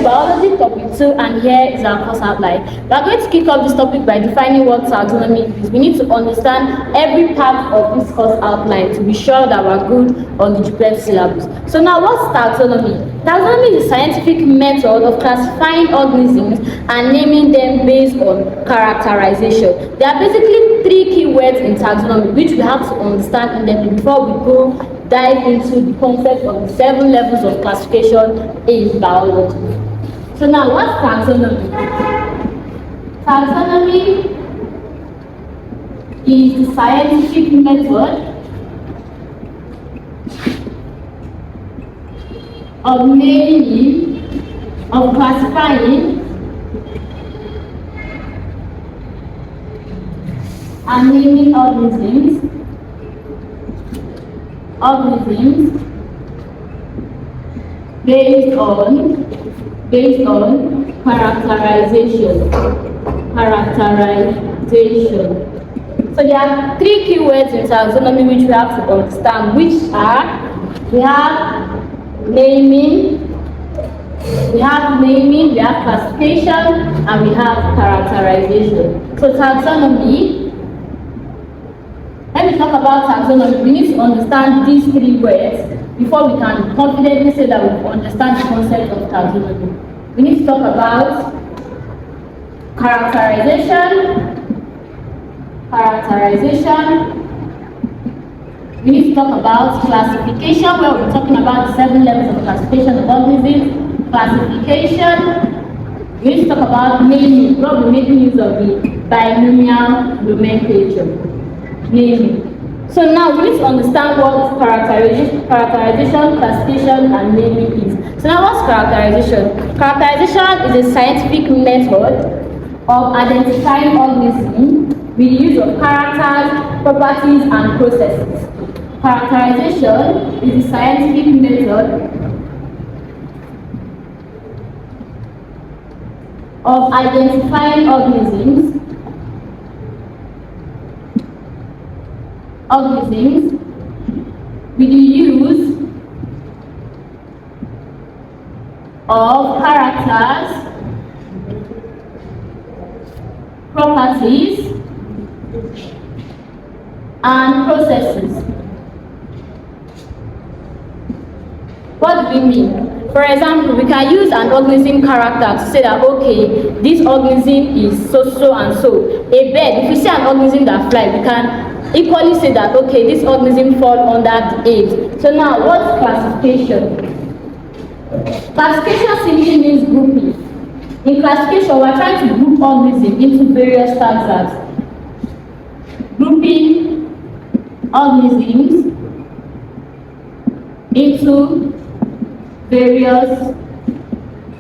Biology Topic 2, and here is our course outline. We are going to kick off this topic by defining what taxonomy is. We need to understand every part of this course outline to be sure that we are good on the JUPEB syllabus. So now, what's taxonomy? Taxonomy is a scientific method of classifying organisms and naming them based on characterization. There are basically 3 key words in taxonomy which we have to understand in depth before we dive into the concept of the 7 levels of classification in biology. So now, what's taxonomy? Taxonomy is the scientific method of naming, of classifying and naming organisms based on characterization. So there are 3 key words in taxonomy which we have to understand, which are, we have naming, we have classification, and we have characterization. So taxonomy, when we talk about taxonomy, we need to understand these 3 words before we can confidently say that we understand the concept of taxonomy. We need to talk about characterization. We need to talk about classification, where we're talking about the 7 levels of classification of organisms. Classification. We need to talk about naming, where we're making use of the binomial nomenclature. Naming. So now we need to understand what characterization, classification, and naming is. So now, what's characterization? Characterization is a scientific method of identifying organisms with the use of characters, properties, and processes. Characterization is a scientific method of identifying organisms with the use of characters, properties, and processes. What do we mean? For example, we can use an organism character to say that, okay, this organism is so and so. A bird, if we see an organism that flies, we can equally say that, okay, this organism falls under the age. So now, what's classification? Classification simply means grouping. In classification, we're trying to group organisms into various taxa. Grouping organisms into various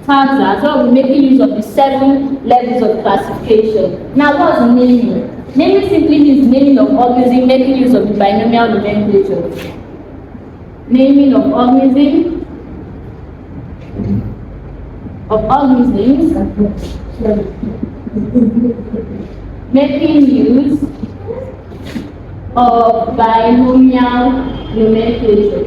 taxa. So we're making use of the 7 levels of classification. Now, what's naming? Naming simply means naming of organism, making use of the binomial nomenclature. Naming of organisms, making use of binomial nomenclature.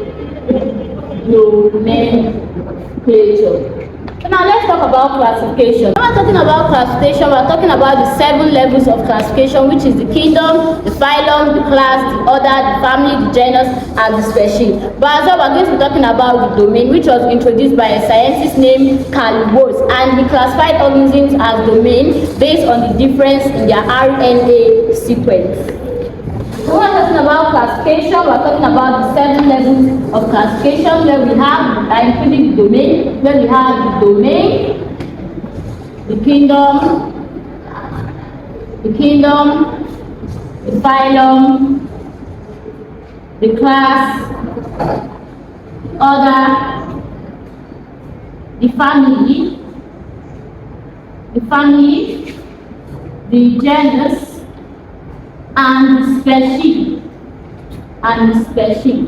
So now let's talk about classification. When we're talking about classification, we're talking about the 7 levels of classification, which is the kingdom, the phylum, the class, the order, the family, the genus, and the species. But as well, we're going to be talking about the domain, which was introduced by a scientist named Carl Woese, and he classified organisms as domain based on the difference in their RNA sequence. When we're talking about classification, we're talking about the 7 levels of classification, where we have, including the domain, where we have the domain, the kingdom, the phylum, the class, order, the family, the genus, and the species.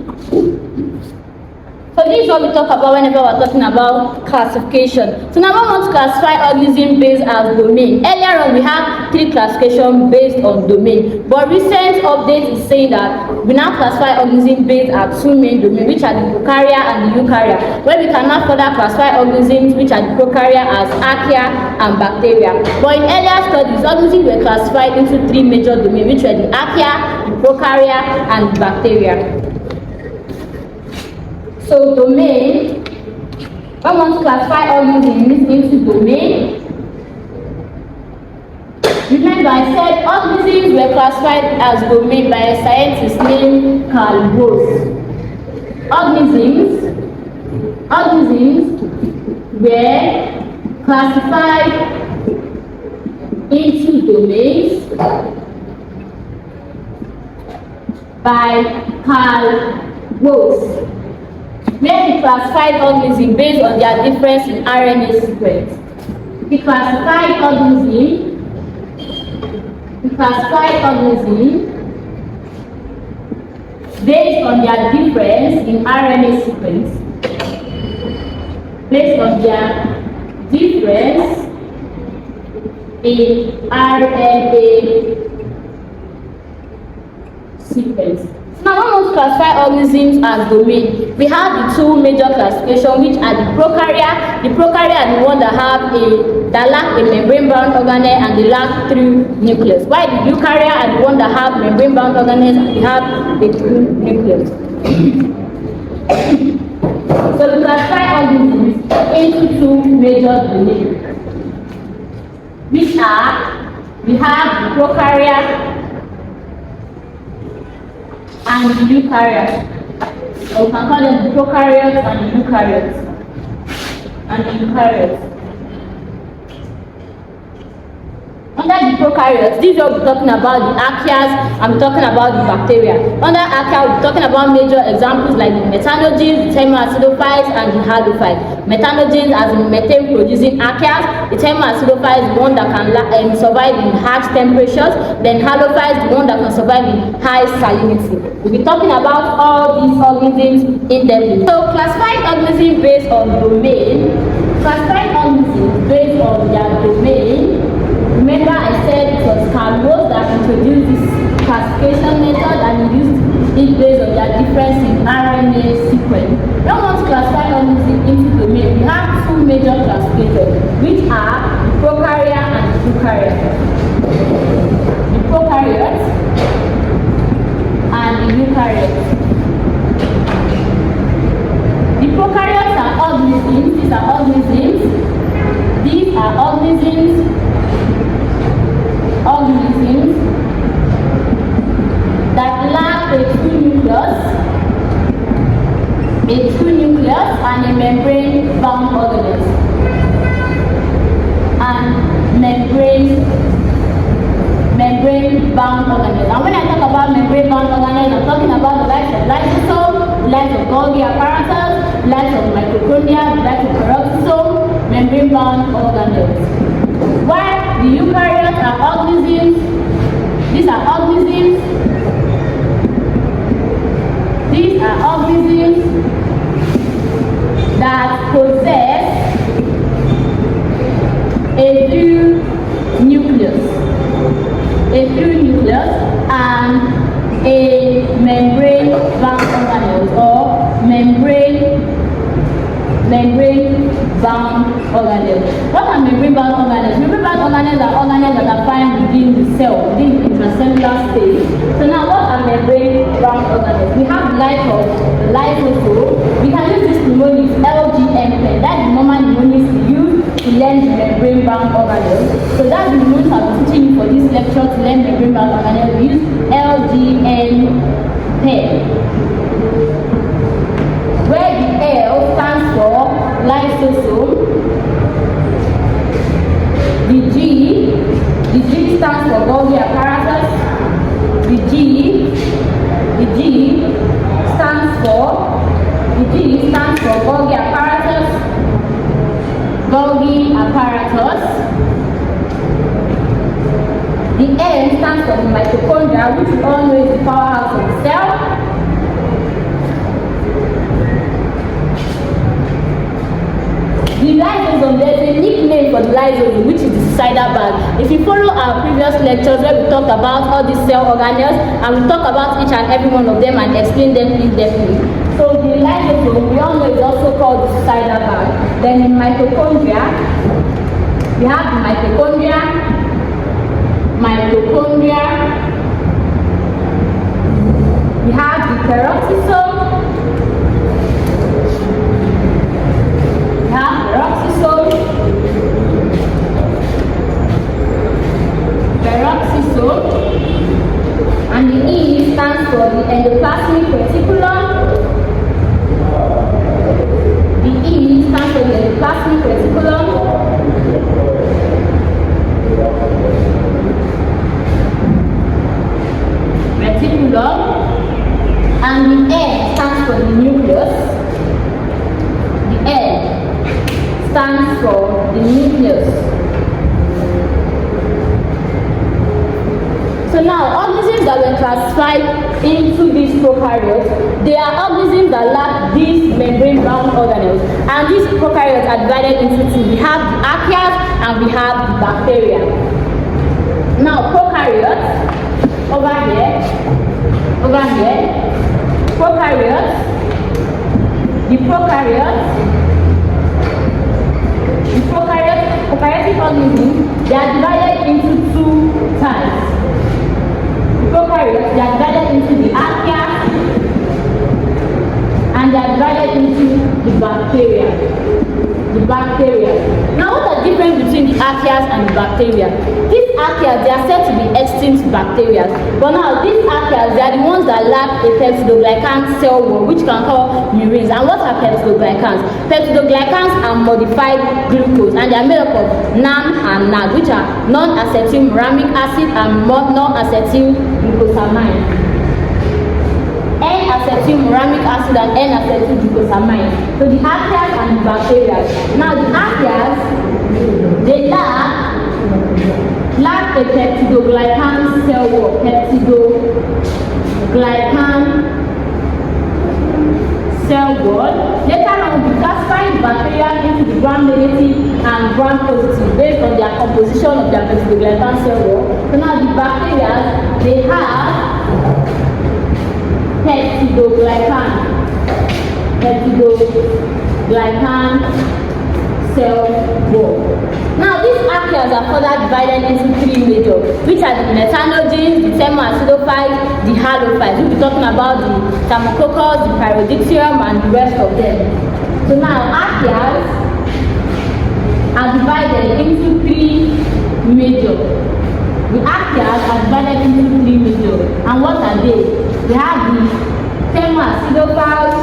So So this is what we talk about whenever we're talking about classification. So now we want to classify organisms based as domain. Earlier on we had 3 classifications based on domain, but recent update is saying that we now classify organisms based as 2 main domains, which are the prokarya and the eukarya, where we can now further classify organisms which are the prokarya as archaea and bacteria. But in earlier studies, organisms were classified into 3 major domains, which were the archaea, the prokarya, and the bacteria. So domain, I want to classify organisms into domain. Remember, I said organisms were classified as domain by a scientist named Carl Gross. Organisms were classified into domains by Carl Gross, where he classified organisms based on their difference in RNA sequence. He classified organisms based on their difference in RNA sequence. Based on their difference in RNA sequence. Now, when we want to classify organisms as domain, we have the 2 major classifications, which are the prokarya. The prokarya are the ones that lack a membrane-bound organelle and they lack 3 nucleus. While the eukarya are the ones that have membrane-bound organelles and they have a 2 nucleus. So we classify organisms into 2 major domains, which are, we have the prokarya and the eukaryotes. Or we can call them the prokaryotes and the eukaryotes. Under the prokaryotes, this is what we're talking about, the archaeas, and we're talking about the bacteria. Under archaea, we're talking about major examples like the methanogens, the thermoacidophiles, and the halophiles. Methanogens as in methane-producing archaeas, the thermoacidophiles is the one that can survive in harsh temperatures, then halophiles the one that can survive in high salinity. We'll be talking about all these organisms in depth. So classifying organisms based on domain, classifying organisms based on their domain. Remember I said it was Carl Gross that introduced this classification method and he used it based on their difference in RNA sequence. When we want to classify organisms into domain, we have 2 major classifications, which are the prokarya and the eukarya. The prokaryotes and the eukaryotes. The prokaryotes are organisms, these are organisms that lack a 2 nucleus and a membrane-bound organelle. And membrane-bound organelles. And when I talk about membrane-bound organelles, I'm talking about the likes of lysosome, the likes of Golgi apparatus, the likes of mitochondria, the likes of peroxisome, membrane-bound organelles. While the eukaryotes are organisms, these are organisms that possess a 2 nucleus and a membrane-bound organelle or membrane-bound organelles. What are membrane-bound organelles? Membrane-bound organelles are organelles that are found within the cell, within the intracellular stage. So now, what are membrane-bound organelles? We have the life of the lysosome. We can use this mnemonic LGM. That's the normal mnemonic we use to learn the membrane-bound organelles. So that's the mnemonic I'll be teaching you for this lecture to learn membrane-bound organelles. We use LGM, where the L stands for lysosome, the G stands for Golgi apparatus, the G stands for Golgi apparatus, the M stands for mitochondria, which we all know is the powerhouse of the cell. The lysosome, there's a nickname for the lysosome, which is the suicidal bag. If you follow our previous lectures where we talked about all these cell organelles and we talk about each and every one of them and explain them in depth. So the lysosome, we all know, is also called the suicidal bag. Then in mitochondria, we have the mitochondria, we have the peroxisome, and the E stands for the endoplasmic reticulum. The E stands for the endoplasmic reticulum. And the N stands for the nucleus. The N stands for the nucleus. So now, organisms that were classified into these prokaryotes, they are organisms that lack these membrane-bound organelles. And these prokaryotes are divided into two. We have the archaeas and we have the bacteria. Now, prokaryotes, over here, prokaryotes, prokaryotic organisms, they are divided into two types. Prokaryotes, they are divided into the archaea and they are divided into the bacteria. Now, what are the difference between the archaeas and the bacteria? These archaeas, they are said to be extinct bacteria. But now, these archaeas, they are the ones that lack a peptidoglycan cell wall, which can cause murines. And what are peptidoglycans? Peptidoglycans are modified glucose, and they are made up of NAM and NAD, which are non-acetylmuramic acid and non-acetylglucosamine. N-acetylmuramic acid and N-acetylglucosamine. So the archaeas and the bacteria. Now the archaeas, they lack a peptidoglycan cell wall. Later on, we'll be classifying bacteria into the gram-negative and gram-positive based on their composition of their peptidoglycan cell wall. So now the bacteria, they have peptidoglycan cell wall. Now these archaeas are further divided into three major, which are the methanogens, the thermoacidophiles, the halophiles. We'll be talking about the thermococcus, the pyridoxyrium, and the rest of them. So now archaeas are divided into three major. The archaeas are divided into three major. And what are they? We have the thermoacidophiles,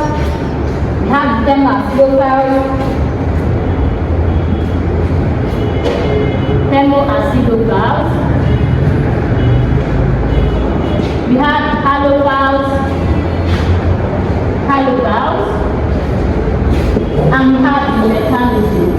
we have the thermoacidophiles, we have halophiles, and we have the methanogens.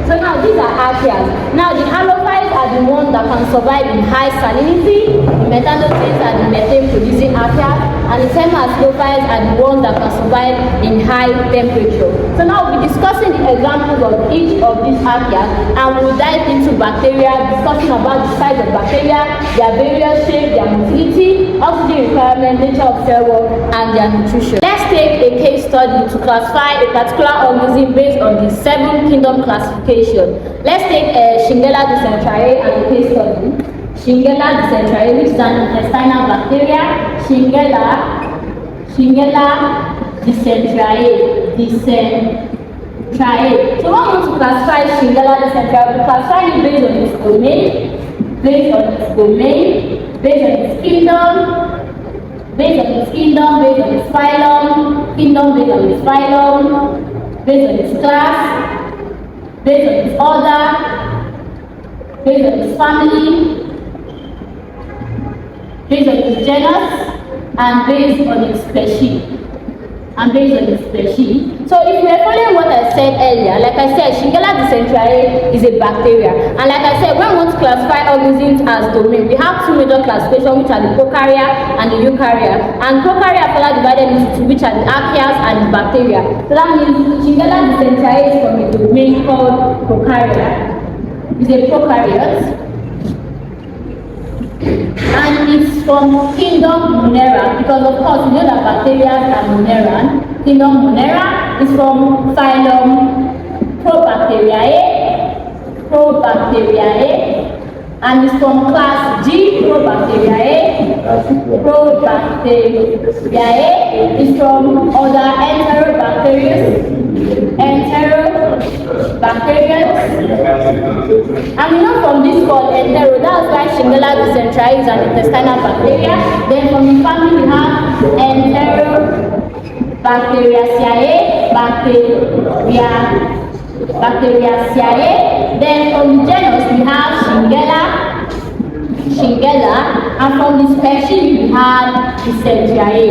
So now these are archaeas. Now the halophiles are the ones that can survive in high salinity, the methanogens are the methane producing archaeas, and the thermoacidophiles are the ones that can survive in high temperature. So now we'll be discussing the examples of each of these archaeas, and we'll dive into bacteria, discussing about the size of bacteria, their various shapes, their motility, oxygen requirement, nature of cell wall, and their nutrition. Let's take a case study to classify a particular organism based on the 7 kingdom classification. Let's take Shingella dysenteriae as a case study. Shingella dysenteriae, which is an intestinal bacteria. Shingella dysenteriae. So when we want to classify Shingella dysenteriae, we classify it based on its domain, based on its kingdom, based on its phylum, based on its class, based on its order, based on its family, based on its genus, and based on its species. and based on the species. So if we are following what I said earlier, like I said, Shigella dysenteriae is a bacteria. And like I said, when we want to classify organisms as domain, we have two major classifications, which are the prokarya and the eukarya. And prokarya are further divided into two, which are the archaeas and the bacteria. So that means Shigella dysenteriae is from a domain called prokarya. It's a prokaryote. And it's from kingdom Monera, because of course you know that bacteria are moneran. Kingdom Monera is from phylum Probacteriae, and it's from class G, Probacteriae. Is from other Enterobacterians. And we know from this called entero, that's why Shigella dysenteriae is an intestinal bacteria. Then from the family we have Enterobacteriaceae, Bacteriaceae. Then from the genus we have Shigella, and from the species we have Dysenteriae.